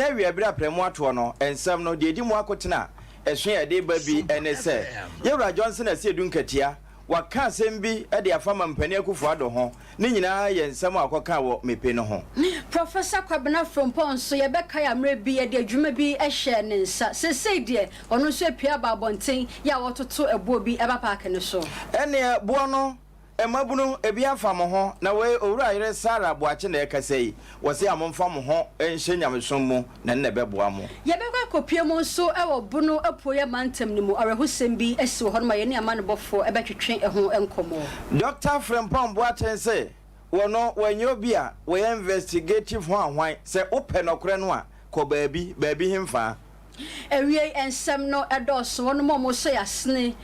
na wi abira premo ato no ensam no de di mu akotena esun ye de ba bi ene se Yewra Johnson ase dunkatia waka sembi e de afama mpani akufo ado ho ni nyina ye nsam akoka wo mepe no ho Professor Kwabena from Ponso ye beka ya mre bi ye de adwuma bi e hye ne nsa sesei de ono so apia ba bonten ya wototo ebuo bi eba park ne so ene buo no emabunu ebi afam ho na we owura yire Sara boache na ekasei wo se amomfa mo ho enhye nyamsom mu na ne beboa mo ye beka kopie mo so e wo bunu apoye mantem ni mu arehusem bi esi ho no ma ye ne ama ne bofo ebetwetwe eho enkomo Dr. Frempon boache se wono wanyo bia we investigative ho ahwan se ope nokore no a ko baabi himfa Ewie ensem no edoso wono mo so yasne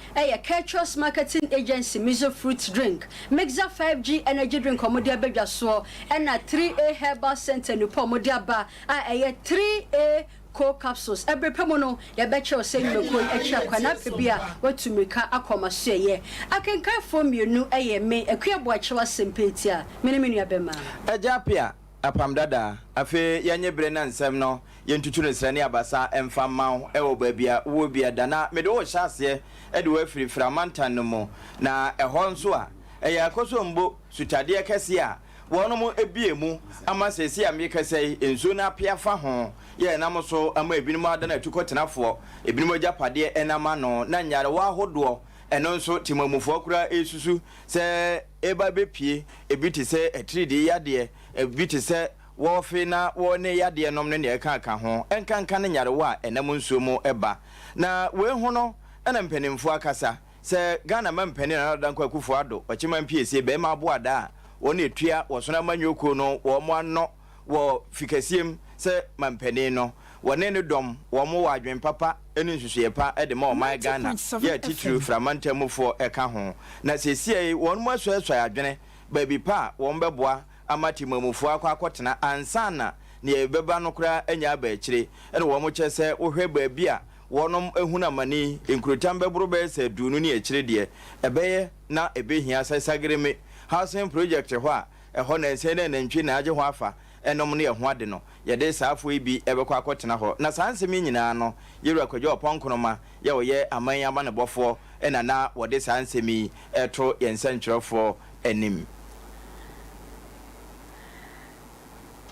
Cultures Marketing Agency Mizo Fruit Drink Mixa 5G Energy Drink omodia bedwaso na 3A Herbal Center no pomodia ba 3A co capsules every pemono ya beche o say no ko echi akwana pebia watumika akoma so ye akenka fom yenu me akuaboachewa sempetia menimenu abema ajapia apamdada afi yanye brena nsem no yentutu ne srani abasa emfa mawo ewo baabia wo bia dana mede wo hyase e de wo afiri framantan no mu na ehon so a eya koso mbo sutade kese a wono mu ebie mu ama sesi ameka sei enzo na apia fa ho ye nam so ama ebinum adana tukotenafo ebinum agapade enama no na nyare wa hodo eno nso timamufo akura esusu se eba bepie ebiti se etridi yade ebiti se wo fe na wo ne yade nom ne ne eka ho enkanka ne nyare wa enam nso mu eba na we hu no ena mpanimfo akasa se Ghana mampani na dankwa akufo ado ochima mpiese be ma boada woni etua wo so na manyoko no wo mo anno wo fikasiem se mampani no wone ne dom wo mo wa adwen papa enu nsusuye pa e de ma o my Ghana ya titru framantamufo eka ho na sesie won mo aso adwene baby pa won beboa amati mamufo akotena ansana ne ebeba no kura anya ba akire ene wo mo chese wo hwe baabi a wonom ehuna mani enkrotam bebro be se dunu ne akire de ebeye na ebehia sasagreme housing project ho a eho na ense na nantwi na age ho afa enom ne ho ade no ye de saafo ibi ebekwa akotena ho na sansemi nyina no Yewra kwadwo ponkonoma ye wo ye aman ama ne bofo ena na wo de sansemi eto ye nsankyerefo enim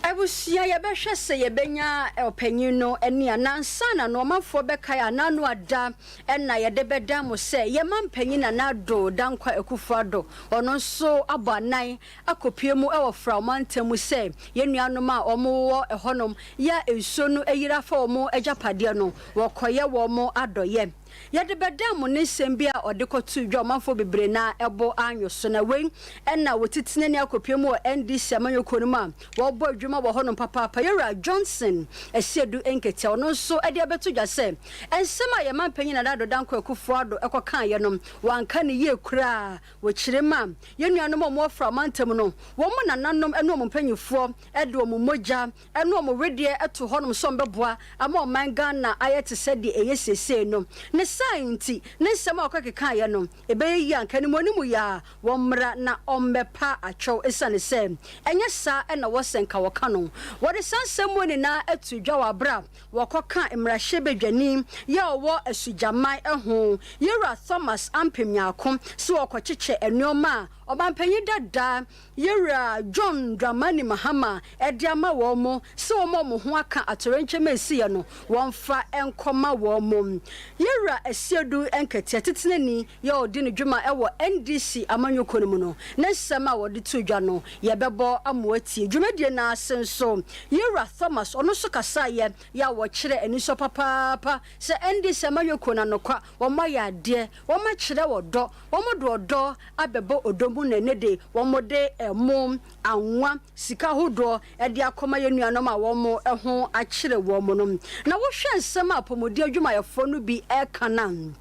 Abusia ya behwe se ye benya opanyin no eni anansa na no mafo beka ya nanu ada ena ye de beda mo se ye mampanyin na nado dankwa ekufu ado ono so abanan akopie mu e wo framantem se ye nuanom a omo wo ehonom ya enso no eyira fa omo agapade no wo koye wo mo adoye Yade bedam ne sembia odekotu dwomafo bebre na ebo anyo so na wen ena wotitine ne akopiem o NDC amanyokonuma wo bo adwuma wo hono papa Yewra Johnson esiedu enkete ono so ede abeto dwase ensema ye mampanyi na dado danko akufo ado ekokan ye nom wanka ne ye kura wo kirema ye nuanom o mo framantam no wo mo nananom eno mo mpanyifo ede o mo moja eno mo wedie eto honom so mbeboa ama o manga na ayete sede eyesese no ne sainti ne sema okakeka ye no ebeyi anka ni monimu ya wo mra na ombepa acho esane se enye sa na wo senka wo kanu wo de sansemu ni na atudwa wa bra wo koka emrahye bedwani ya wo asujaman eho Yewra Thomas ampemyakom se wo kocheche enuoma obampanyi dada Yewra John Dramani Mahama ediama wo mo se wo mo ho aka atorenche mesi ye no wonfa enkoma wo mo Yewra esiedu enkete tetenani ya odi ne dwuma ewo NDC amanyokonmu no na sema wo de tudwa no ye bebo amoati dwumadie na asenso Yewra Thomas ono so kasa ye ya wo kire eniso papa se NDC amanyokona no kwa wo ma ya de wo ma kire wo do wo mo do odo abebo odomu na nede wo mo de emo anwa sika hodo e de akoma ye nuanom a wo mo eho akire wo mo no na wo hwe nsema apomodi adwuma ye fo no bi ekanan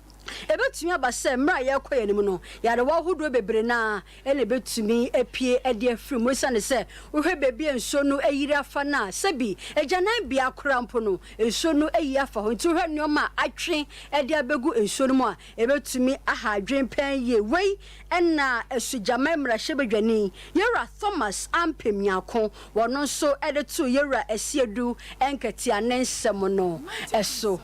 ebetumi abase mra ye koye nim no yare wo hodo bebre na ene betumi epie ede afiri mo sane se wo hwe bebi enso no ayiri afa na sebi ejanan bia korampo no enso no ayi afa ho nti hwe nneoma atwe ede abegu enso no mu a ebetumi aha adwen pen ye wei ena esujama mra hyebedwani yera Thomas ampemiako wono so ede to yera esiedu enkati anensem no eso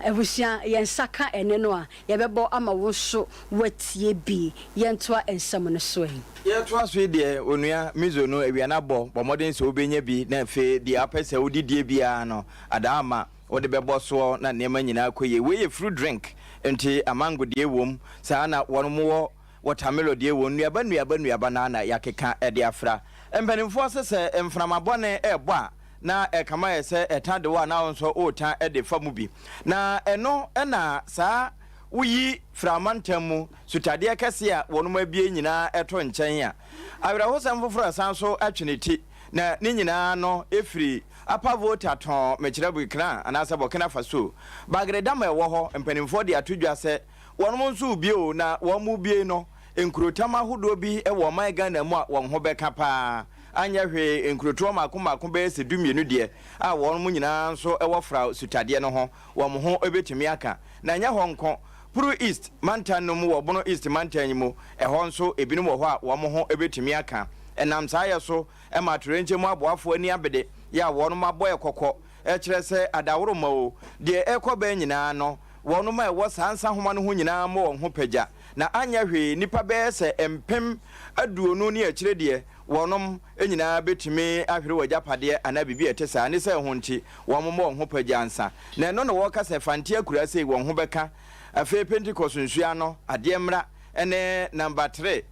ebusia yensaka ene no a yebebo ama wo so watie bi yentoa ensem no so hin yetoa so de onua mizo no awiana bo bomodin se obenya bi na fe de apese odidie bia no adama wode bebo so na nema nyina koye we fruit drink enti amango de wom saa na wono watermelon de won nuaba na yakeka ede afra empanimfo sese emframabone ebo a na kama yese etade wa na wonso otan ede famu bi na eno na saa uyi framantamu sutade kese a wonoma bie nyina eto nchen a awira hosam foforo sanso atweneti na ni nyina no efiri apa vota ton mekirabu kran anasa bokena faso bagredama ewo ho empanimfo de atodwa se wonom nso bio na womu bie no enkurotama hodo bi ewo man Ghana mu a won ho beka pa anya hwe enkuroto makoma be se dumienu de a wonom nyina nso ewo fra sutade no ho wo ho ebetumi aka na anya honko Puru East mantan no mu wo bono East mantan mu eho nso ebinom wo ho a wo ho ebetumi aka enam saye so e matrenche mu aboafo ani abede ya wonom aboye kokko e kire se adaworo ma o de ekoba nyina no wonom e wo sansa homa no ho nyina mo wo ho pagya na anya hwe nipa be se empem aduonu ne akire de wonom enyina betumi ahwere wajapade anabibi etesa ne se ho nti wo mo ho pagya ansa na no no wo ka se fanti akura se wo ho beka afi Pentecost nsua no ade mra ene number 3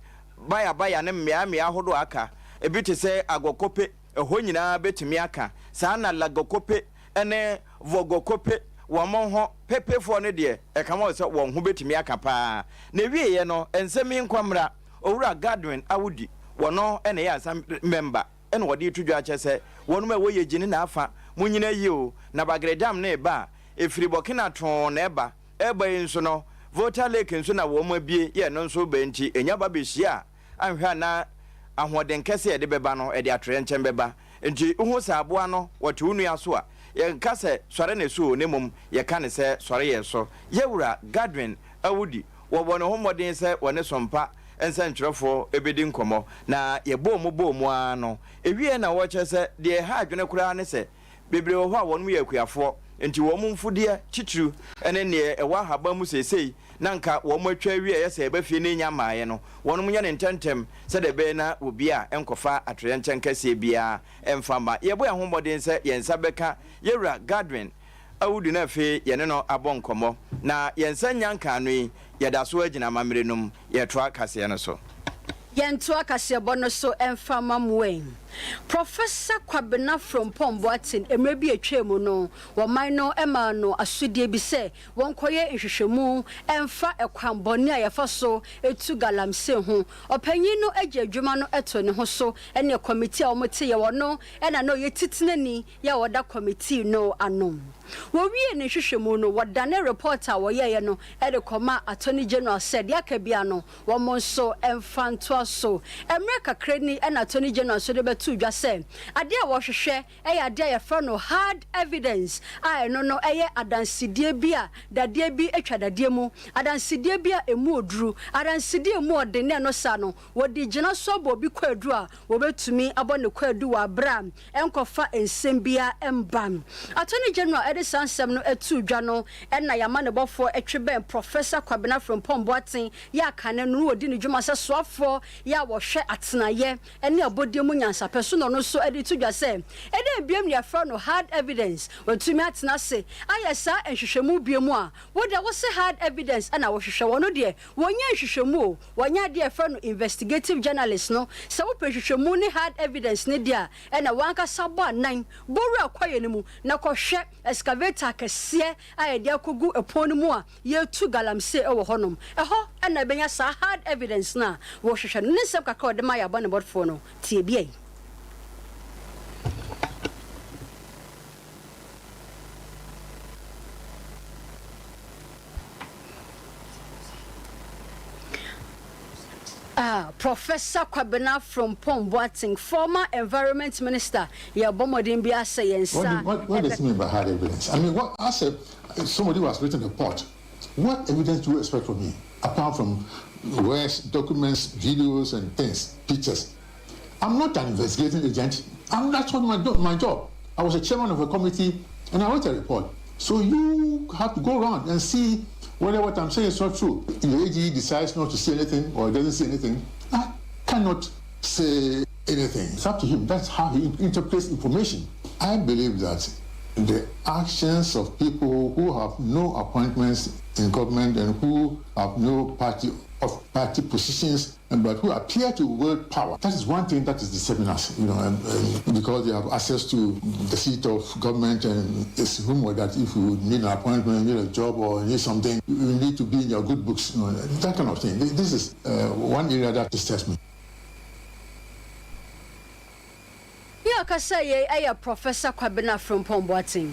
baya ne mmea hodo aka ebiti se agokope eho nyina betumi aka saa na lagokope ene vogokope won ho pepefo ne de e kama se won ho betumi aka pa na wieye no ensemi nkwamra owura Godwin awudi wono ene ya asam member ene wode tudwa chese wonu ma woye gini na afa munyina yi o na bagredam na eba efiri Burkina ton na eba enso no voter lake nso na wo mabie ye no nso benti enya ba behia anhwa na ahoden kese ye de beba no e de atrere nchen beba enti uhu saabo no wote unu aso a ye nkase sore na so ne mum ye ka ne se sore ye so yewura Godwin awudi wo bono homoden se wone sompa ensa ntwerefo ebedi nkomo na ye bo mu ano ewie na wo chese de ha adwene kura ne se bebre wo ho a wonu ye akuafo enti wo mu mfudie chichiru ene ne ewa haba mu sesei nanka wo mu atwa wie yese ebafie ne nya maaye no wonu nya ne ntentem se de be na obi a enkofa atrere nchen kase bia emfama ye bo ya homoden se yensa beka yewura Godwin awudi na fe ye ne no abonkomo na yensa nyanka no ye da so agina mamrenum ye to akase no so yentu akase bono so emfama mwen Professor Kwabena from Pomboatin emre bi atwemu no wo man no ema no asudie bi se won koye nhwehwemu emfa ekwambone a yefa so etu galamse ho opanyin no agye adwuma no eto ne ho so ene committee a omote ye wono ena no yetitinani ya woda committee no anom wo wie ne nhwehwemu no woda ne reporter wo ye no e de koma attorney general said yakabia no wo monso emfa nto so emre kakra ni ena attorney general so de to just say ade a wo hwehwe e ya ade ya fra no hard evidence I no eye adansidie bi a dade bi atwa dade mu adansidie bi a emu oduru adansidie mu odene no sa no wo di gina so bo bi kwadu a wo betumi abone kwadu wa bra enkofa ensem bia embam attorney general ede sansem no atu dwa no na yama ne bofo etweben Professor Kwabena from Pomboatin ya kane no wo di ne dwuma se soafo ya wo hwe atenaye ene abodie mu nyansa peso no so edi to dwa se ede biem ne afra no hard evidence wantumi atena se ayesa enhwehwemu biemu a wo de wo se hard evidence ana wo hwehwe wono de wonya enhwehwemu o wonya de afra no investigative journalist no se wo pehwehwemu ne hard evidence ne dia ena wanka sabo anan boru akwaye ne mu na kohwe excavator kese aye de akogu epon ne mu a ye tu galamse e wo honom eho ena benya sa hard evidence na wo hwehwe no ne sep kakra de ma ya bone botfo no tie bia Yeah, Professor Kwabena from Pomboating, former environment minister. Yeah, Bomodimbia saying, what does it mean by hard evidence? I mean, what I said, somebody was written a report. What evidence do you expect from me, apart from words, documents, videos, and things, pictures? I'm not an investigating agent. That's not my job. I was a chairman of a committee, and I wrote a report. So you have to go around and see whether what I'm saying is not true. If the AG decides not to say anything or doesn't say anything, I cannot say anything. It's up to him. That's how he interprets information. I believe that the actions of people who have no appointments in government and who have no party positions, but who appear to wield power. That is one thing that is disturbing us, because they have access to the seat of government, and it's rumored that if you need an appointment, you need a job, or need something, you need to be in your good books, that kind of thing. This is one area that disturbs me. Yeah, Kasay, a Professor Kwabena from Pomboating.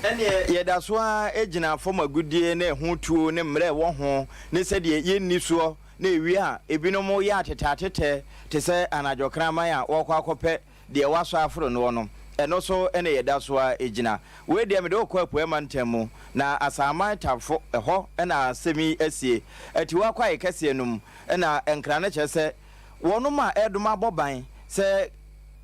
And that's why Ejina from a good day, who to name Rewo, they said ye niso, ne we are, a binomo yat to say an ajokramaya or quacope, the Awasa for no. And also, any that's why Ejina, where the Amido Quap Weman Temu, now as I might have for a ho and a semi essay, at Waqua Cassianum, and a encranature say, one of my Eduma Bobine, say.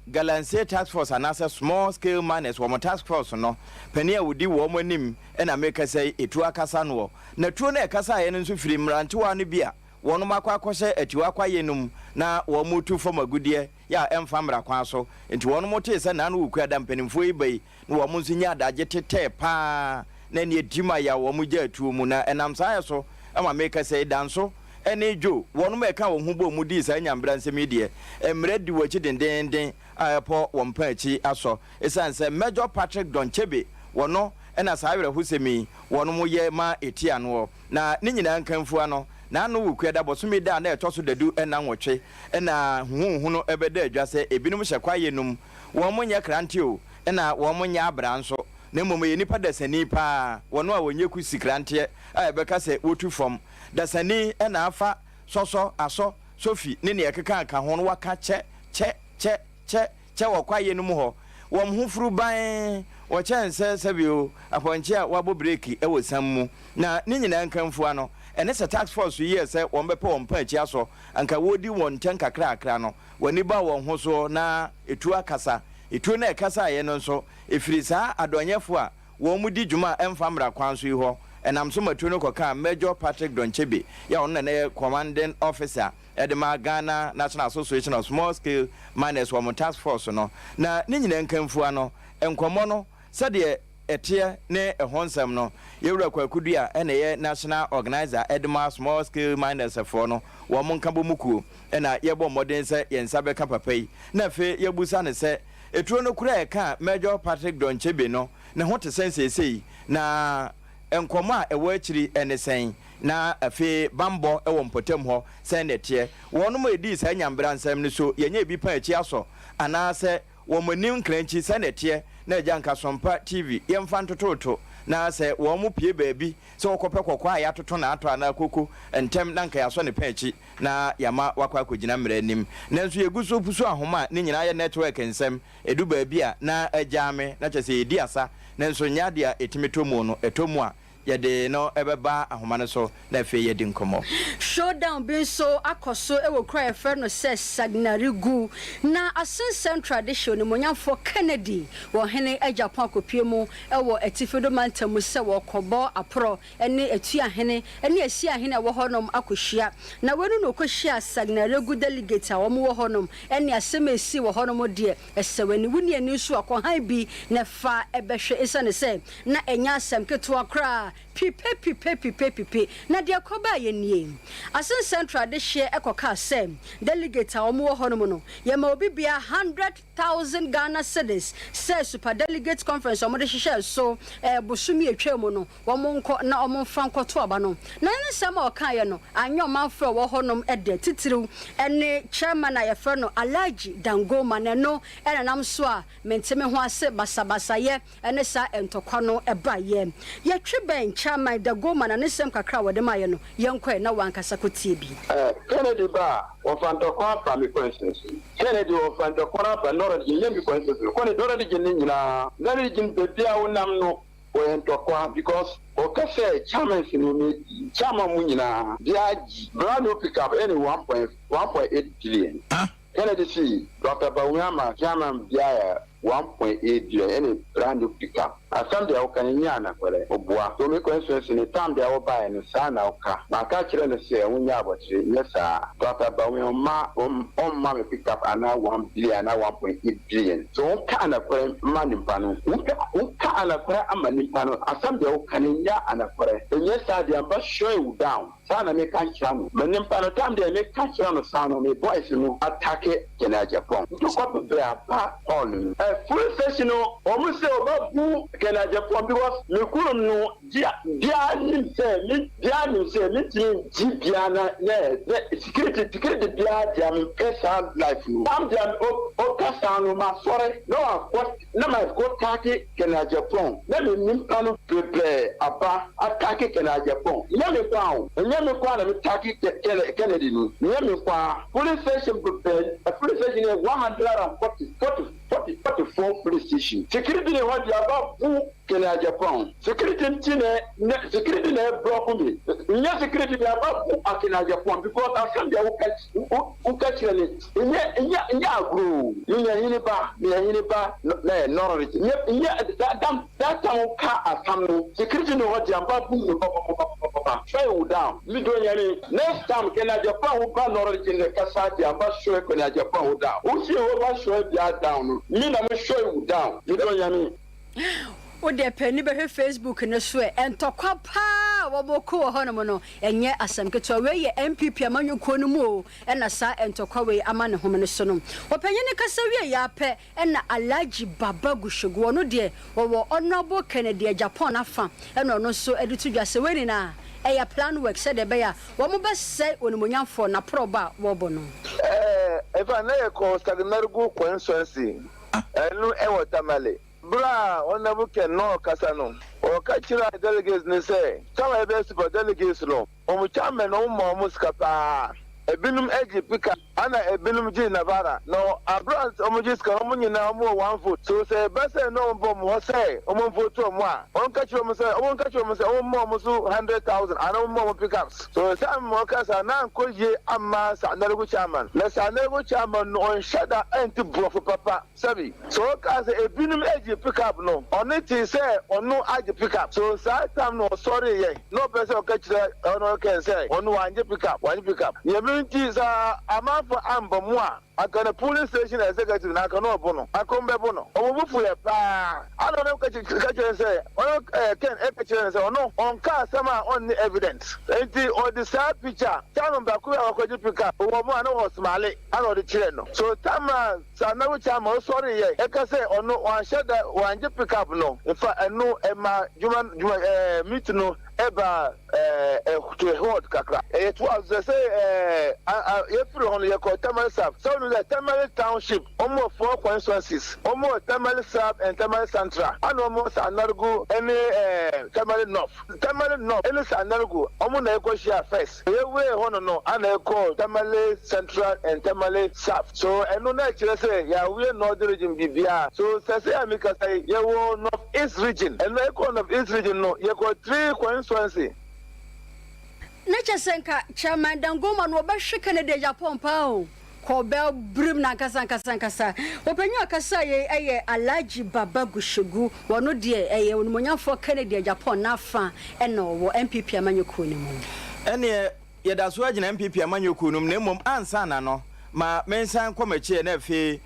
Galanse task force and as a small scale miners woman task force no penia would do woman nim and I make her say it to a casanwo. Natrone Casa and Sufrim ran to one beer. One makwa kose at Yuaqua yenum na womutu from a good year, ya famra quaso, into one more taste and none who quad dampening for bay, no musinia da jete pa, then ye jima ya womuja to muna and I'm sorry so, I'ma make her say danso. Any Joe, one make our Hubo Moodies and Yambranse media, and ready watch it in den. I pour one perchy aso. It's answer Major Patrick Don Chebe, one no, and as I will who me, one more year ma etian war. Na Ninian Canfuano, Nano Queda was me down there toss the do and Nanwache, and who no ever there just say a binumusha quienum, one when ya crantio, and one when ya branso. Nemo me nipa desani pa, one more when you could see crantier, I because say utu from desani and afa, so aso, Sophie, Nini Akaka, Kahon waka che wa kwaye no mu ho wo mhufuru ban wo chense sabio aponche a wabo breki e wo sammu na ni nyina nkamfu ano ene se tax force yi se wo mbepe wo mpa achi aso anka wodi won ten kakra akra no wani ba wo ho so na etu akasa etu na ekasa ye no so efiri saa adonyefo a wo mudi djuma emfamra kwanso yi ho enam so matu no koka Major Patrick Donchebe ya on na commanding officer Edema Ghana National Association of Small Scale Miners Women Task Force no na ni nyina nkamfu ano enkomo no sade etie ne ehonsam no yewura kwakudu a ene ye national organizer Edema Small Scale Miners for no wo monkambo mukuo ena yebo modern se yensa beka papai na fe yebusa ne se etuo no kura eka Major Patrick Donchebe no ne ho te sense na enkoma ewo akiri enesen na afi bambo ewo mpotem ho senetie wono mo edi sa nyambra nsam ni so yenye bi pa achi aso ana se wo monim kranchi senetie na agyanka Sompa TV yemfa ntototo na se wo mo pie baabi se wokope kokwa ya toto na ato ana koko entem na nka yaso ne panchi na yama wakwa kogina mranim na nso yeguso puso ahoma ne nyina ye network nsam edu baabi a na agyame na chese edi asa na nso nyade a etimetomu no etomu a yede no ebeba ahomane so na fe yedi nkomo showdown bin so akoso e wo kra efe no se sagnarigu na asensen tradition ni monyamfo Kennedy wo hene Japan akopie mu e wo etifedo mantamu se wo kobo apro ene etua hene ene asia hene wo honom akohia na wenu no kohia sagnarigu delegate a wo mo honom ene asemesi wo honom de esewani wuni ani so akohan bi na fa ebehwe esane se na enya asem keto akra pipe na dia koba ye nie asen tradition ekoka sem delegate a omo hono no ye ma obi bia 100,000 Ghana cedis say super delegate conference omo de hihye so bosumi etwam no omo nko na omo fa nkoto aba no na ne sem o kan ye no anyo manfro wo honom ede titiriw ene chairman a ye fro no Alhaji Dangoma ne no ene nam so a menteme ho ase basabasa ye ene sa entokwa no eba ye twe bench chairman the go man and sem kakra wo de ma ye no yenkɔ na wankasa ko tie bi Kennedy ba o fantokwa family questions Kennedy o fantokwa ba no de yemi questions ko ne dora de gin nyina na de gin be bia wonam no o entokwa because o ka say chairman sinu mi chairman mu nyina bia brand new pickup any 1.8 billion Kennedy see Dr. Bawuyama chairman bia 1.8 billion any brand new pickup. Asam de okanya na kwere obua. So me questions ni time de oba ni sana oka. Na ka kire ne se wonya abotre yesa. Dr. Bawuyama ma me pickup ana 1 billion ana 1.8 billion. So oka na kwere ma ni pano. Oka ana kwere ama ni pano. Asam de okanya ana kwere. Yesa de amba show you down. Sana me ka kire no. Me ni pano time de me ka kire no sana me boys no attack Kenya Japan. To ko be apa all full session almost say about who can I just because me couldn't know dia say me Gibiana security dia personal life no am dia o kasano ma sorry no of course na my go take can I Japan na me nimpano prepare apa attack can I Japan na me kwa na me take Kennedy no na me kwa police station prepare a police station 144 police station. Security ne wadi about who can I Japan. Security ne block me. Nya security ne about who can I Japan because I can who catch it. Nya grow. Nya ba na no that time ka asam security ne wadi about who try you down. Me do nyani next time can I Japan who ba no ne kasa di amba show can I Japan who down. Who see over show dia down. Me na me show you down. You don't hear me. O de penny be Facebook na so entokwa pa wo boko ho no no enye asem keto we ye MPP amanwuko no mu o na sa entokwa we amane hom ne so no wo penye ne kasa we ya pe na Alhaji Baba Gushegu no de wo honorable Kennedy Japan afa na no so editu dwase we ni na eya plan work said de be ya wo mo be say onimonyamfo na proba wo bo no Eva na ye ko stagnargu constituency enu ewotamale bra onabu ken no kasa no o ka chira delegates ni say some ebe super delegates no o mu chairman no mo muskapa ebinum eji pika ana ebinum ji navara no abrant omujiska omunyina omu 1 vote so say bese no bom ho say omu vote omu a on ka chiro mo say omu so 100,000 ana omu pickups so sam mo kasa na nkoye amma sanarugo chairman na sanarugo chairman no on shada anti brofo papa sabi so kasa ebinum eji pickup no on it say onu aji pickup so say time no sorry ye no person o ka chira ono can say onu wanje pickup Nti za amafo ambamwa akana police station executive na akana obono akombe bono obufu ye pa I don't know say ono ken ekachire say ono on ka sama on evidence enti o the side picture tama ba ku akwaji pika owo mo ana osmale ana de chire no so tama sanawo chama sorry ye eka say ono on sheda wanje pick up no ifa eno ema juma meet no eba to hold kakra it was say April on your Tamale Sub. So the Tamale Township, almost 4 constituencies, almost Tamale Sub and Tamale Central, and almost Anargo, any Tamale North. Tamale North, any Anargo, almost negotiate first. Here we no, and I call Tamale Central and Tamale Sub. So, and no natural say, yeah, we are not the region BBR. So, say, Amika say, you will North East region, and I call of East region, no, you got 3 constituencies. Nature senka chairman dangoma no be hweke ne de Japan pa o ko be brim na kasa opanyu akasa ye Alhaji Baba Gushegu wono de onimonyafo Kennedy Japan na fa eno wo MPP amanyoko ni mu ene ye da so agina MPP amanyoko num na mom ansa na no ma mensan komachi na afi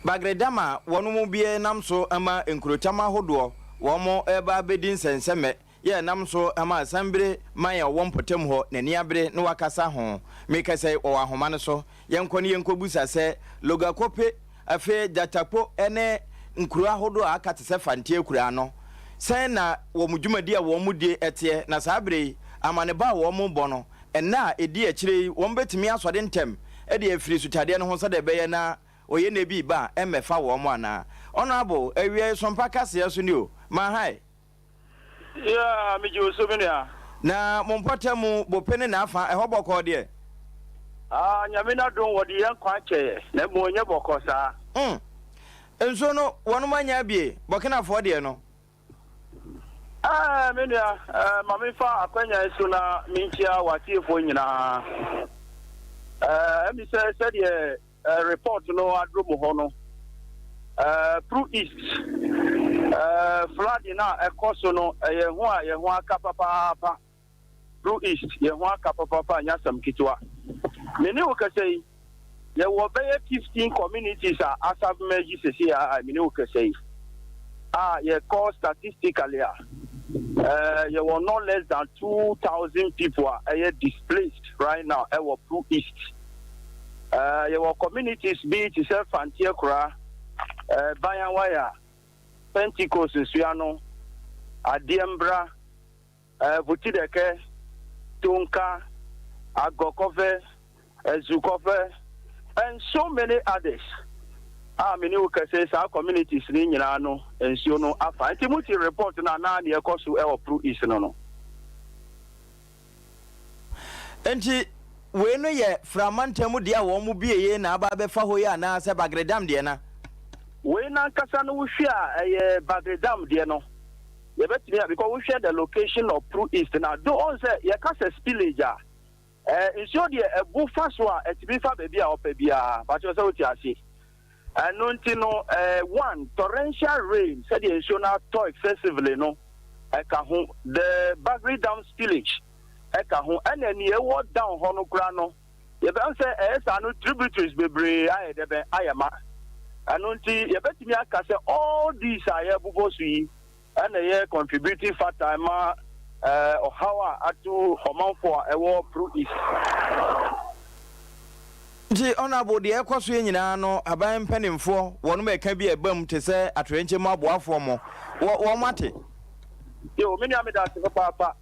bagredama wono mu bie nam so ama enkurotama hodo wo mo eba bedin senseme ye nam so ama asambre maya wompotem ho na niabre no wakasa ho meka say o ahoma no so yenkoni yenkobusa se logakope afi datapo ene nkuru ahodo akate se fante akura no sen na wo mudwumadi a wo mudie etie na sabre amane ba wo mo bono ena edi akire wo mbetimi asode ntem e de afiri sutade no ho so de beye na oye na bi ba emefa wo mo ana honorable awie Sompa kase so ni o ma hai Yeah, me jo so menia. Na mompata mu bopene na afa e hoboko de. Nyame na don wode yan kwa che na mo nye boko sa. Enso no wono manya bie bokena fo de no. Menia mame fa akwanya so na minchia watiefo nyina. Emi se de report no adromo ho no. Through east flood na ekoso no ye ho aka papa through east ye ho aka papa nya sam kitwa meni wo kasei ye wo be 15 communities asab meji sesi meni wo kasei ye call statistically ye were not less than 2,000 people are displaced right now through east ye were communities be to self antia kura Bayanwaya, Pentecost Suano, Adiembra, Vutideke, Tunka, Agokove, Zukove, and so many others. Many say our communities in Yano and Siono Afa. Timothy report na the Ekosu El Pro Isano. Enti we no ye framantemu dia wo mu bie na aba be fa hoya na se bagredam de na. We na kasa no we share Bagredam de no. You bet me because we share the location of Pro East now. Do on say you kasa spillage ensure the bufa so a be fa baby a opebia but you say what you say. And no one torrential rain said the ensure na to excessively no. Eka ho the Bagredam spillage. Eka ho and then you walk down hono kra no. You bet say no tributaries bebre aye de ben ayama. Anunti yebetimi aka say all these are bubosu and they contributing factor ma ohawa atu homanfo ewo Pro East. Nti honorable de ekoso nyina no aban mpanimfo wono meka bi ebam te se atrenche mu aboafo mo wo mate yo meni ameda se papa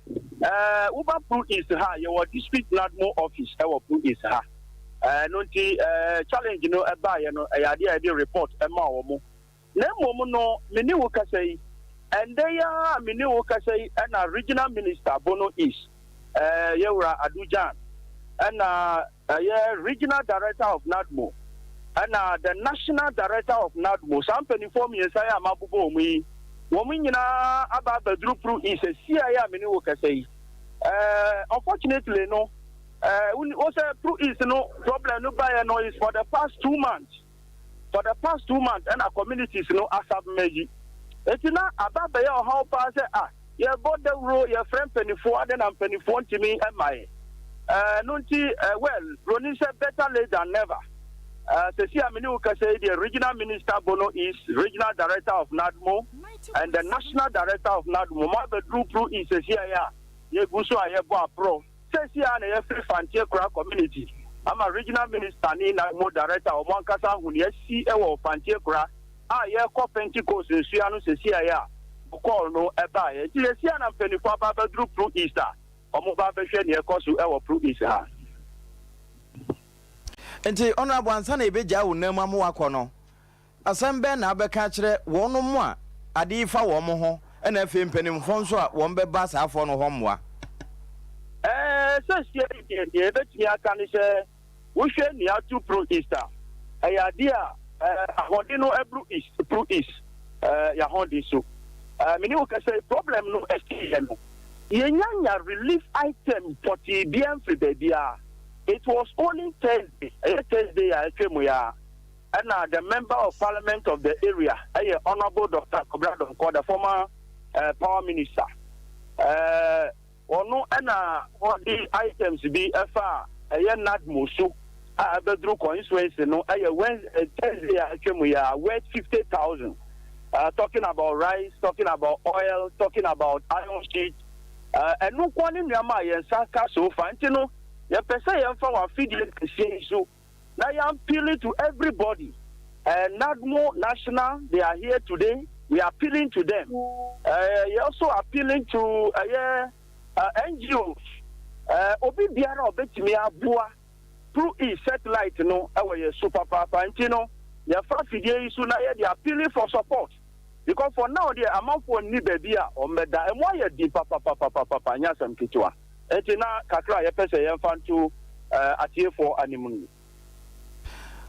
uba Pro East ha your district NADMO office ewo Pro East ha nonti challenge no eba ye no ayade ade report ema wo mo na mom no meni wo kasai and they are meni wo kasai na regional minister bono is yewra adujan and regional director of NADMO and the national director of NADMO sampani form yesaya amabubo mu yi wo mo nyina aba badru Pro is sia meni wo kasai unfortunately no also Pro East no problem no buy no is for the past 2 months. For the past 2 months and our communities no asab meji. It's not about the how pass you bought the road your friend penny for then and penny for to me and my nunti well Ronin said better late than never. See say the regional minister Bono is regional director of NADMO and the national director of NADMO. Mother Drew Pro East is here ye guso ayebo pro. Says here na free frontier community. I'm a regional minister ni na mo director o mo nkasa hu ne si e wo frontier kra ye ko Pentecost nsu anu se sia ya call no e ba ye ti sia na penifo ba ba dru Pro Easter o mo ba be hwe ne ekoso e wo Pro Easter ha. Enti honorable ansa na ebeja wo nam amu akono asembe na abeka kire wono mu a ade fa wo mo ho e na afi mpanimfo nso a wo be ba saafo no ho moa. The betting can say we share near to Pro Easter. A idea, Hondino Pro East, Yahondi so. Many can say problem no STM. Yenya relief item for the BM for the dia. It was only Thursday, I came here. And the member of parliament of the area, Honorable Dr. Kobradon, the former power minister. Ono ana the items be efa NADMO so bedru constituency no Thursday actually worth 50,000 talking about rice, talking about oil, talking about iron sheet and no kwani nyama yensa ka so fantino ye pese ye fa wa feed so now I'm appealing to everybody NADMO national they are here today, we are appealing to them you also appealing to NGOs, Obi Biara obetimi abua Pro East satellite no awe super papa ntino ya fa fidie isu na ye they appealing for support because for now the amount for ni baby a omeda e mo ye di papa nya sam kitua enti na kakra ye pese ye fanto atie for animu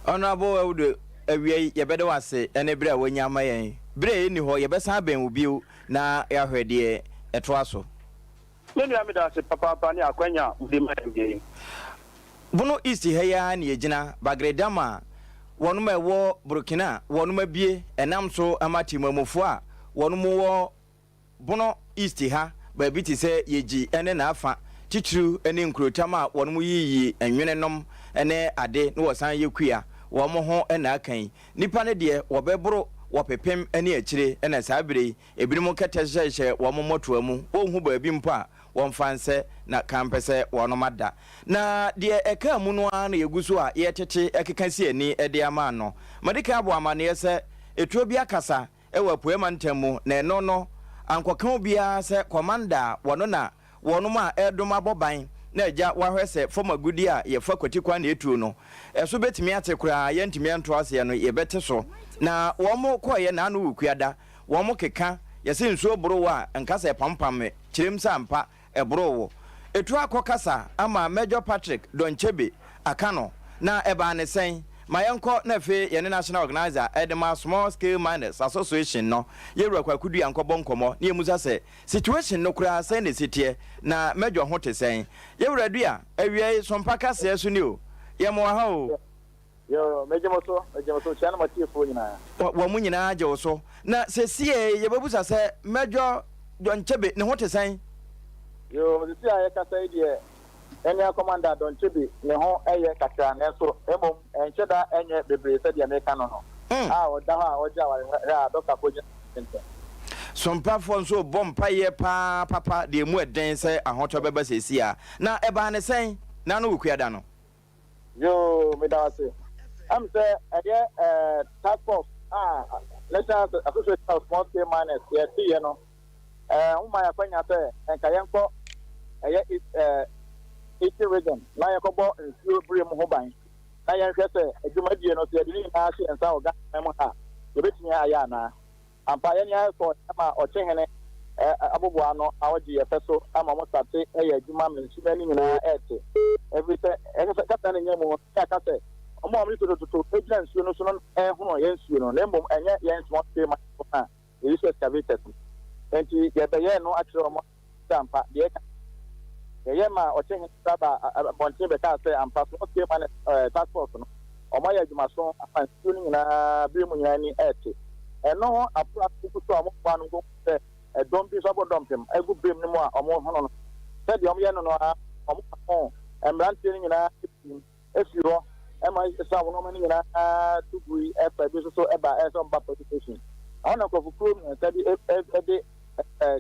honorable Eude awie ye bede wase ene bre a wonya mayen bre ni ho ye besa ben obiu na ya hwede eto aso me nua me da se papa ni akwanya udi mayen Bono East heya na yegina bagredama wonu mewo Burkina wonu mabie enam so amati mamofo a wonu mo Bono East ha ba bi ti se yeji ene na afa titru ene nkrotama wonu mo yiyi enwenenom ene ade no wosan yekua wo mo ho ena akan nipa ne de wo bebro wo pepem ene akire ena sabire ebinim ketehye wo mo moto amu wo hu ba bi mpa won fanse na kampese wono mada na de eka mu no na yeguso a yetete ekeka si ani ede ama no madika abo amane yese etuo bi akasa ewa poema ntamu na eno no ankoka bia se commander wono na wono ma edom aboban na eja wahwese former gudi a ye fa kwatikwa na etuo no eso betimi atekura ye ntimi anto ase no ye bete so na wo mo koye na anu ukuada wo mo keka yese nsuo boro wa nkasa pampam kirem sampa ebrowo etu akokasa ama Major Patrick Donchebe akano na eba ne sen mayenko na fe ye national organizer edema small scale miners association no ye rekwakudu yankobo nkomo ne emusa se situation no kura sen ne sitie na Major hote sen ye wradu a awie Sompa kase eso ni o ye mo ha o yo mejemoso chana matifo nyina wa mu nyina age wo so na se sie ye babusa se Major Donchebe ne hote sen yo mzisi aye kasa idie enya commander Donchebe ne ho eye kasa ne so emom encheda enye bebre se dia meka no oda ha oja wa doka koja Sompa fo nso bompa ye pa papa de mu eden se ahoto beba sesia na eba ne sen na no wukuada no yo medawase am say eye task force national association of small scale miners ye tie no umma ya kwanya se enka yenko eye iti region na yakobo nsuo bure mu ho ban na yenhwe se adwumadie no se adini na ahye ensa oga mu ha yebetinya aya na ampa ye nya so ama ochehene abobo ano awoji ye peso ama mo sate eye adwuma mensuba ni nyina ete everything ekasa kata ne nyemu ya kase omo amri to agent nsuo no so no hono ye nsuo no na mbom enye ye nsuo te ma ha ye use excavators enti ye be ye no akiro mo ampa de ye ma ochehene saba bonte be ka se ampa so okay man task force no omo ya adwuma so afa nsuo ni nyina bi mu nyina ni ete eno apura kukuto amo kwa no go se dom bi so bodompem egu bem ni mu a omo hono no se de omo ye no no omo ko emrante ni nyina efiro ema isa wono mani nyina tugui efa bi so eba eso mba participation ona ko fukuru ni se di ede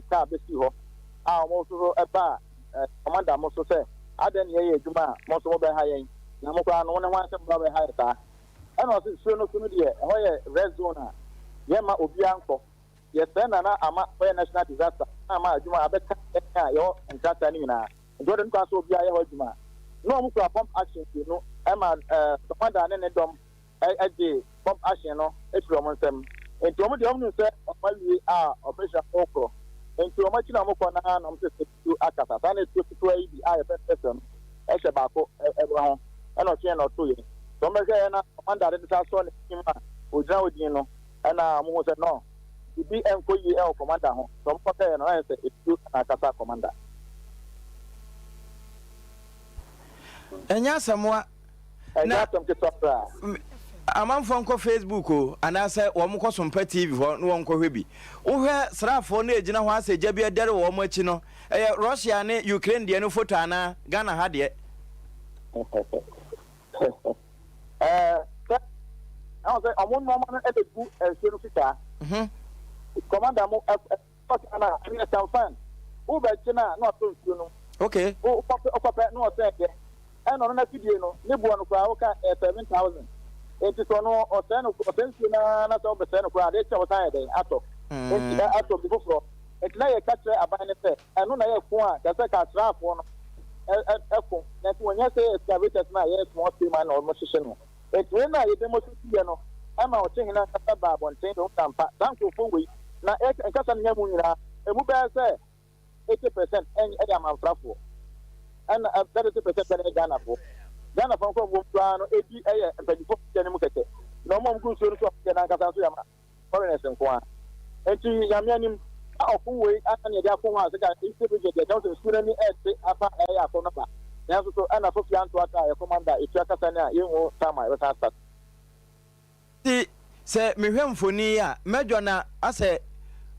ka besi ho a omo so eba commander mo so se aden ye adwuma mo so be ha yen na mo kwa no ne wan se ba be ha ta ena so so no so no de ho ye red zone a yema obi anko ye sena na ama for national disaster ama adwuma abeka yo nkata ni na ndode nko aso obi aye ho adwuma no mu kwa pump action no ema commander ne dom aje pump action no etro mo nsem enti omo de omo se omali a operation okro enti omo chi na mo kwa na no mse tu akata ta na tu ayi bi aye person e ba ko ebe ho e no tie no to ye so me se na commander de ta so ne ma ojira odin no ana mo se no bi enko yi e commander ho so mo ka no e se etu na kasa commander enya samwa na tom ke sopra amanfo nko Facebook o anase wo mo ko Sompa TV ho no wonko hwebi wo hwe srafo na ejina ho ase jabia dere wo mo achi no Russia ne Ukraine de no foto ana Ghana ha de I say among normal at the book and Sunfita. Commander mo ana I mean some fan. Who be China not to you. Okay. Oh papa no say and on na video no ne bo no kwa ka 7,000. It is no o say no na so be say no kwa de che o say dey ato. Ato before. It na ye catch aban ne say eno na ye ko a ka say ka trafo no ekon na to nya say excavators na ye small team man or mo no. It's when I demonstrate no ama ochehina kata ba bonten do tampa tanko fongo na nkasa nya mu nyina emu be say 80% en e am amfrafo and 30% ben Ghana for ko plan no ebi eye mpanyifo tene mu keke na mo mgu so so na nkasa so ya ma foreigners nko a enti yame anim ofunwe aka ne dia ko ha se ka institute de Johnson student ni ete apa ya ko na ba na so ana so fianto ata ya commander etu akasa na yenwo sama e sa start ti se mehwe mfoni a mejo na ase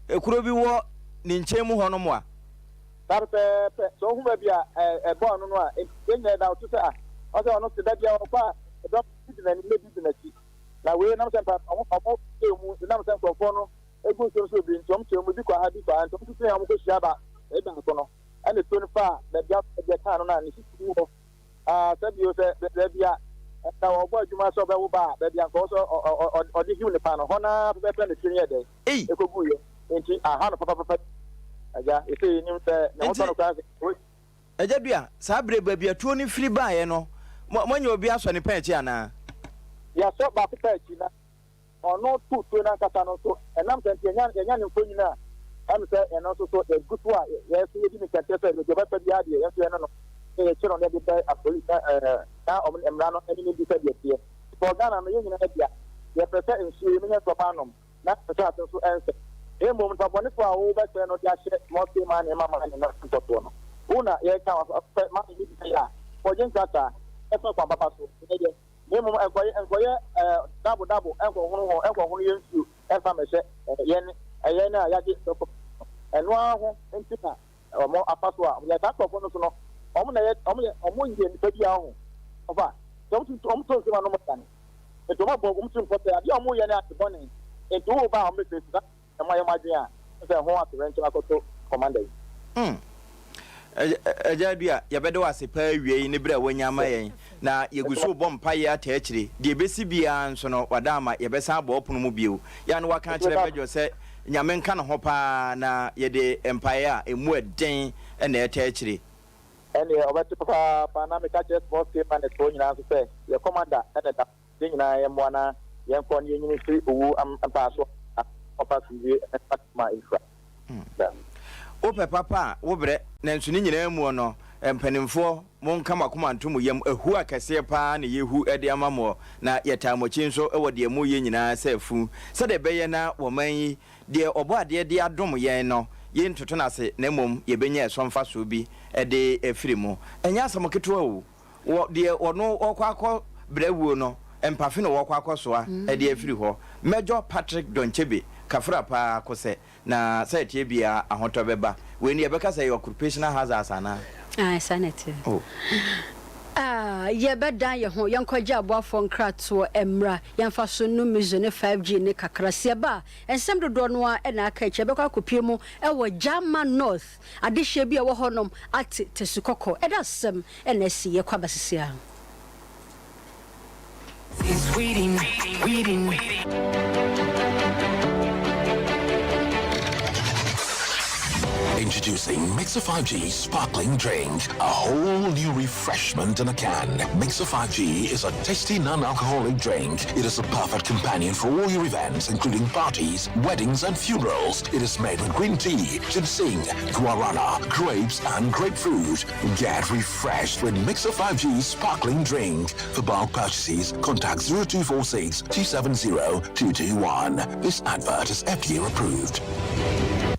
ekuro bi wo ni nchemu ho no mo a tarpe so hu ba bia e bo no a enye da to say o se ono se da bia o pa e do business ni business na we na msempa omo emu na msempa fo no egu so bi ntom chemu bi kwa ha bi kwa ntom tu ya mo ko shia ba e da ko no ene to no fa da bia e ta no na ni sisi wo sabi o se da bia na ogbo adwuma so be wo ba da bia ko so o di hiu ne pa no hona be pe ne tiri de e ko bu yo enti aha no papa aja ese ni mte na wo no ka aja bia sa breba bia tuo ni firi ba ye no manya obi aso ne pa echi ana ya so ba pa echi na ono tu na kasa no so enam tenti enya ne mfonyi na am se eno so e gutu a ye so yedi me kete so e ba pa bia de ye so eno no e chiro ne de a police na o emra no eni ne bi sa de tie for Ghana no ye nyina bia ye prepare ensu ye me so pa no na so ato so ense e mo mta bone fo a wo ba se no dia hye mo se ma ne mama ne no to no una ye ka ma ni bi ya for jen kata e so kwa papa so e je me mo enkoye double enko hunu ye nsu e fa me hye ye na ya ji so eno aho entina mo apaso a ya ta ko no so no omo ye ni pedi aho ofa so to se ma no mo tani e to ma bo mo tun pote abi omo ye na atibone e do ba o me face da e ma ye ma dwen a se ho atrench akoto commander Ejadua yabede wase pa awie ni bra wanyama yen na yeguso bompa ye ata akire de besi bia nso no wadama yebesa abo opono mu bio ya no waka kire bejo se nyame nka no hopa na yede empire a emu eden na eta akire ene obeti papa na me ka je sports team man to nyina so se ye commander ene da nyina ye mo na ye nko ni nyini fi owu ampa so opa suwie ma infra Ope papa wo bre na nsu ni nyina mu no empanimfo mon kama kuma ntomu yam ehu akese pa na yehu ede amamo na yetamochi nso ewo de mu ye nyina safu se de beye na wo man de obo ade de adom yen no ye ntoto na se na mom ye benya esomfa so bi ede efiri mu enya asam ketewa wo de ono okwakọ brewuo no empafe no wokwakọ so a ede efiri ho Major Patrick Donchebe kafra pa kose na site bia ahoto beba we ni ebeka say occupational hazards ana sanity ye beda ye ho yenkwaje aboafo nkrato emra yemfa so no mizone 5G ne kakrasia ba ensem dodo no a na aka eche bekwa kopie mu ewo Jama North adehye bia wo honom ate tesukoko edasem na si ye kwa basisia reading Introducing Mixer 5G Sparkling Drink, a whole new refreshment in a can. Mixer 5G is a tasty non-alcoholic drink. It is a perfect companion for all your events, including parties, weddings, and funerals. It is made with green tea, ginseng, guarana, grapes, and grapefruit. Get refreshed with Mixer 5G Sparkling Drink. For bulk purchases, contact 0246 270 221. This advert is FDA approved.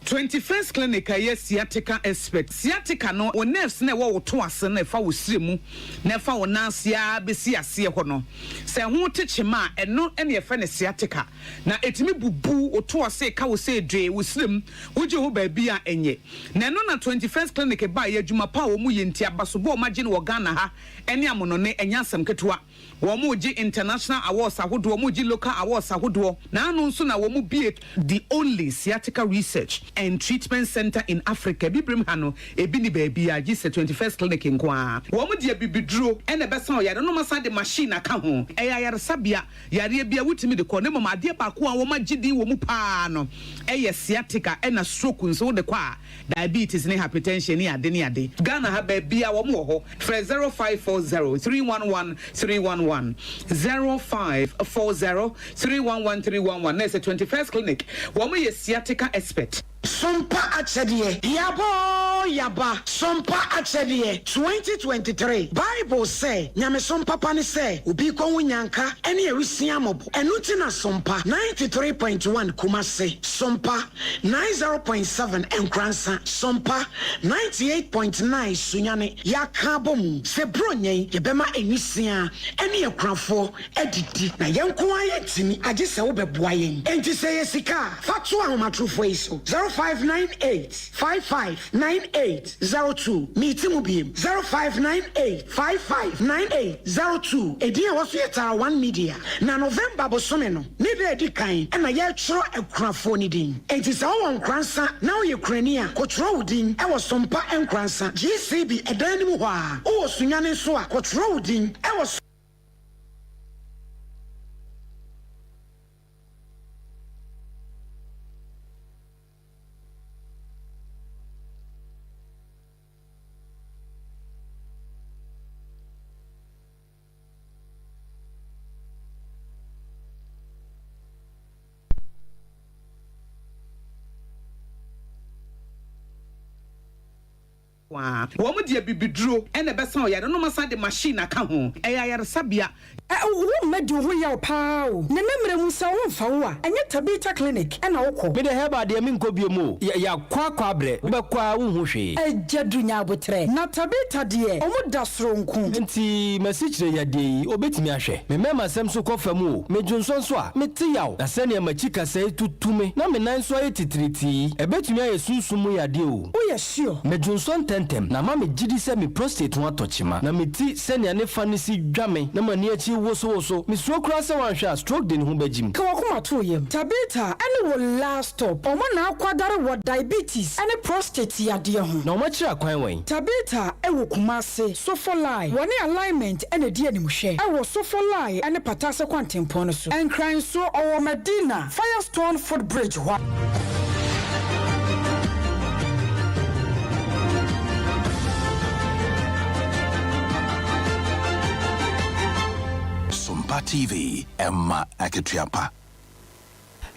21st clinic aye sciatica expert sciatica no o nerves na wo to ase na fa wo siremu na fa wo nansia besi ase ho no se ho techema eno ene fa ne sciatica na etimi bubu o to ase ka wo se dwe wo sirem wo je ho ba bia enye na eno na 21st clinic ba ye adwuma pa wo mu ye ntia baso bo ma gye no Ghana ha ene amono ne enya asem ketewa wo mu gye international awards ahodo wo mu gye local awards ahodo na anu nso na wo mu be the only sciatica research and Treatment Center in Africa. Bibrim Hano, a bini baby, I just 21st clinic in Kwa. Woman dear Bibidro, and a beson, I don't know my the machine I come home. Aya Sabia, Yarabia with me the corner, my dear Pakua, woman Gidi Womupano, Aya Sciatica, and a stroke, so the qua. Diabetes and hypertension near Deniade. Ghana have a beer or more for 0540 311 311 0540 311 311. There's a 21st clinic. Woman is sciatica expert. Sompa achedie yaba Sompa achedie 2023 Bible say nyame sompa pani say obi ko wunyanka ene ewisia mobo enuti na Sompa 93.1 Kumase Sompa 90.7 Enkransa Sompa 98.9 Sunyane yakabom se bronye yebema enisia ene ekranfo edidi na yenko ayetimi age se wo beboa yen enti se yesika fatu ahomatrofo iso 0598-559802. Meeting Mubim 0598-559802. Edia was yetara 1 media. Na November bosomeno. Nide edikain. Ena ye chro e krafoni din. Enti sa won kransa na o Ukraine kotro din. E was Sompa enkransa. GCB edani mu hwa. O sunyane so a kotro din. E was Woman dear Bibidro, and a beson, I don't know the machine I come home. Aya Sabia. Who made you real pow? Nememre Musa Fawa, and yet Tabita Clinic, and Oko. Be the heba de minko biomo. Ya kwabre, bekwa wuhwe. Jadunya botre. Na Tabita dear, omuda stronku. Nti message ya de obetimi ahwe. Me mema sem so kofa mu. Me dwonso so a meti yaw. Na sene machika sai tutume. Na me nan so ayetitriti. Ebetimi ayesunsumu ya de o. Oh yeah sure. Me dwonso tentem na ma me gidi se me prostate ho atochima. Na me ti sene ne fa ne si dwame. Na mani achi woso. Me so kura se wan hwa stroke de ne ho bagim. Ka wakoma to yem. Tabita ene wo last stop. Omo na akwadare wo diabetes ene prostate ya de ho. Na omo kira kwan wen. Tabita ewo kumase sofolai. Woni alignment ene de anim hwe. Ewo sofolai ene patase kwantempon so. Enkran so owo Medina Firestone Footbridge ho. Sompa TV, Emma Akitiapa.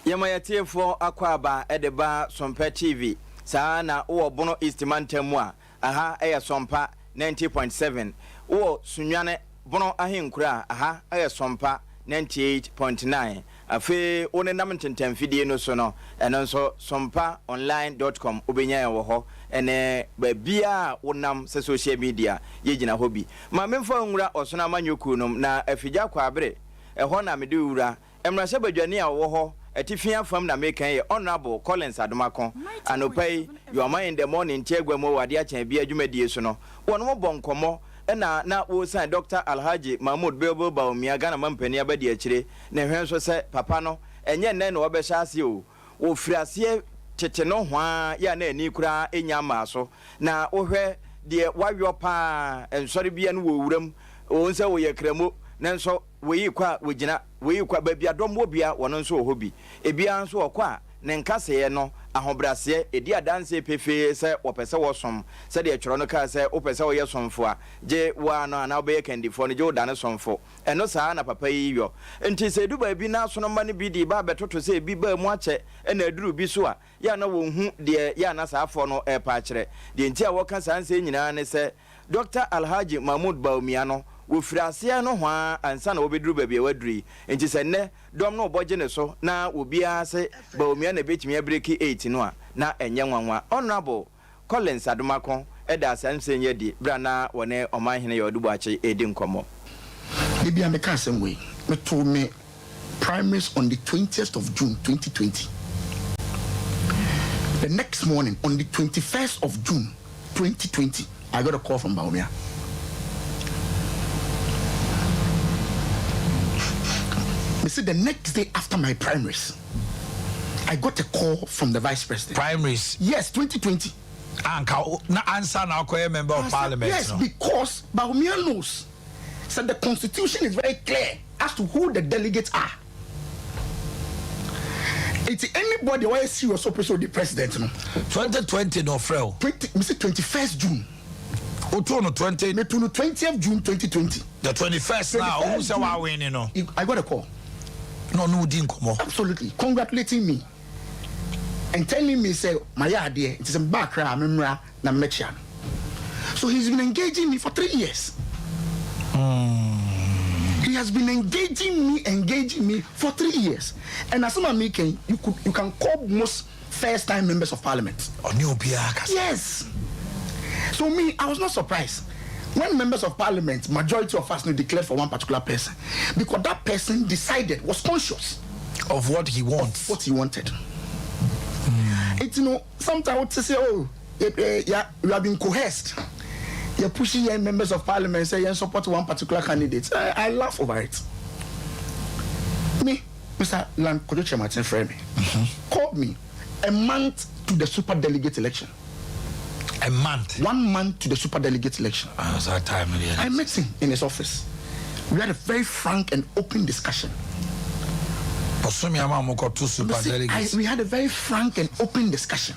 Yamayati for Aquaba Edeba Sompa TV. Sana o Bono East Mantemwa. Aha, Aya Sompa 90.7. O Sunyane Bono Ahinkura. Aha, Aya Sompa 98.9. Afe one namenten fidie no so no eno nso sompaonline.com obenya ya wo ho ene babia wonam se social media yegina hobi ma memfa nwura osona manyoku nom na afigya kwa abere eho na mede wura emrase badwane a wo ho etifia fam na mekan ye honorable Collins Adomakon anopai your mind in the morning tiagwamo wade acha bia adwumadie so no wono bonkomo na wo san Dr. Alhaji Mahmoud Belbo Baumia Ghana mampani abadi akire na hwenso se papa no enye nne na obehya ase o wo firase tete no hwa ya na ani kura enya maaso na wo hwe de wawo pa ensori bia no wo wuram wo nse wo yekramo nanso wo yi kwa wo gina wo yi kwa babia dom wo bia wono nso ho bi ebia nso okwa ne nkase no ahobrase edi adanse pefe se opese wosom se de tworo no ka se opese wo yesomfo a je wa no ana obe kendifo no je odane somfo eno saa na papa yi yo enti se du ba bi na so no ma ne bi di ba betoto se bi ba mu ache na aduru bi so a ya na wo hu de ya na saa afo no e pa kire de enti a wo ka sanse nyina ne se Dr. Alhaji Mahmoud Baumia no wo firase no hwa ansa na obeduru ba bi waduri enti se ne dom no oboje ne so na obia se Baumia na betimi abreki 8 no a na enye nwanwa honorable Collins Adomakon eda sanse nye di bra na wone omanhene ye odubu achi edi nkomo bibia me ka sem we to me primaries on the 20th of June 2020. The next morning on the 21st of June 2020 I got a call from Baumia. They said the next day after my primaries, I got a call from the vice president. Primaries? Yes, 2020. Na answer now, member of parliament. Yes, because Baumia knows. So the constitution is very clear as to who the delegates are. It's anybody who is serious opposite the president. No? 2020 no frail. 21st June. Utono 20th June 2020. The 21st now. Who say we winning? No. I got a call. No, didn't come on. Absolutely, congratulating me and telling me say my idea it is a background memra na mecha. So he's been engaging me for 3 years. He has been engaging me for 3 years. And as I'm making, you can call most first-time members of parliament. Yes. So me, I was not surprised when members of parliament, majority of us, declared for one particular person, because that person was conscious of what he wants, what he wanted. It's sometimes I would say, oh, yeah, we have been coerced. You're pushing your members of parliament and say you support one particular candidate. I laugh over it. Me, Mr. Kojoche Martin Fremi, called me a month to the super delegate election. A month? 1 month to the super delegate election. That time, I met him in his office. We had a very frank and open discussion. We had a very frank and open discussion.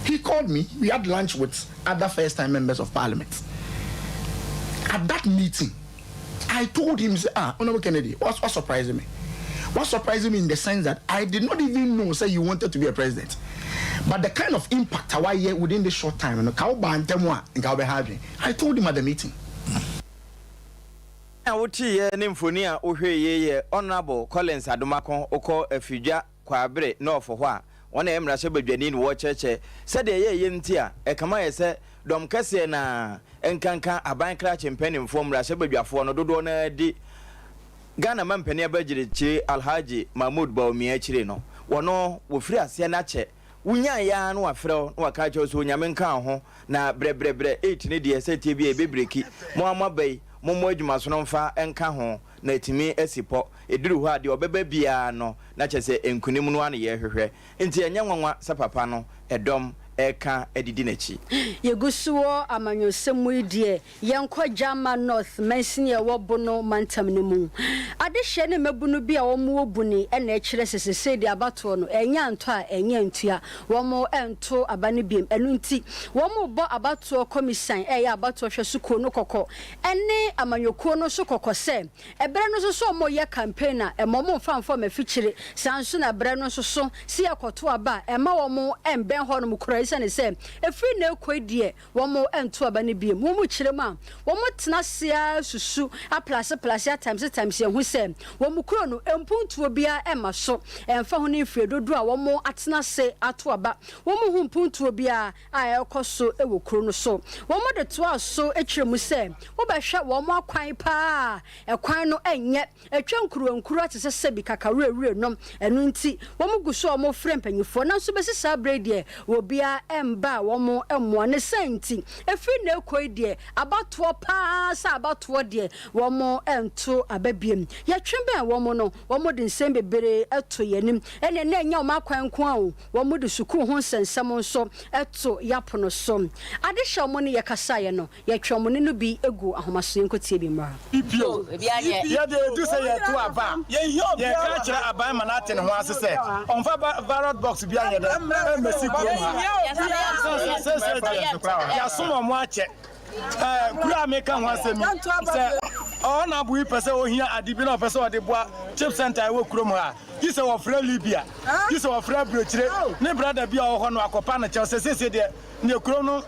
He called me. We had lunch with other first-time members of parliament. At that meeting, I told him, Honorable Kennedy, what surprised me? What surprised me in the sense that I did not even know, say, you wanted to be a president. But the kind of impact I had within this short time, I told him at the meeting. Honorable Collins Adomako Oko Efija Kwabre no for what one emrashe bedwani no cheche said ye yentia e kama ye se dom kase na enkanka aban kra chempeni form rashe bedwafo no dodo na di Ghana mampani abagire chi Alhaji Mahmoud Baumi achire no wono wo firi ase na che wunya ya no afrɛ no waka che so nyame nka ho na brebre 8 ne de se tie bi e bebreki mo amabai mo adwuma so no mfa enka ho na etimi asipo eduru ho ade obeba bia no na kyese enkunim no ane ye hwehwe enti enya nwanwa sapapa no edom eka edidi nachi yegusuo amanyosemu idie yenko jama north mensin ye wobono mantam ne mu adehye ne mabunu bia wo mu obuni ena ekire sesese de abato no enya nto a enya ntua wo mo ento abane biem enu nti wo mo bo abato komisan eya abato hwesuko no kokko ene amanyoko no so kokko se ebre no so mo ye campaigner emomo mfamfo mafichire sanso na bre no so si akoto aba ema wo mo emben ho no mukura ne se efri na ekwedie wo mo ento aba ne biem wo mu kirema wo mo tena sia susu a plus times ye hu se wo mu kuro no empuntuo bia ema so emfa ho ne fie dodo a wo mo atena se ato aba wo mu hu mpuntuo bia a ekoso ewo kuro no so wo mo de to aso ekiremu se wo ba hwa wo mo akwan pa ekwan no enye etwankuru atese se bi kakawure nom enu nti wo mu guso wo mo frɛ mpanyifo na so besi sa brede wo bia emba wo mo emmo ne senti efri na ekoidie abato pa sa abato de wo mo ento ababiem ye twembe wo mo no wo mo de nsem bebere eto yanim ene na nya wo makwanko a wo mo de suku ho nsensem nso eto yapono so ade hye mo ne ye kasaye no ye twemo ne no bi egu ahomaso enkotie bi mra pipio ye de do say ye to aba ye ka kire aban ma na ate ne ho asese onfa ballot box bi anye de emesi ko ya sumo mo ache kura me kan ho asemi se na bu pese ohia adibi na pese ode boa chip center e wo kurom ha gise wo fra Libya gise wo fra brochire ne brother bi o ho no akopa na chelse sese de ne kurom no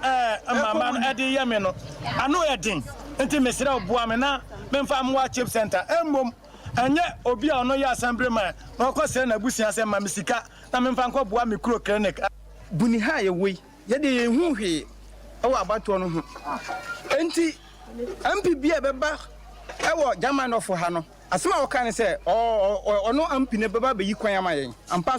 mama no ede yeme no ano edin enti mesira oboa me na memfa mo chip center embom anye obi a no ya assembly man na okose na busia se ma misika na memfa nko boa me kuro clinic buni ha ye wei ye de ye hu hwe ewo abato no ho enti MPB e beba ewo German of ha no asema wo kan se ono MP ne beba be yi kwan ama yen ampa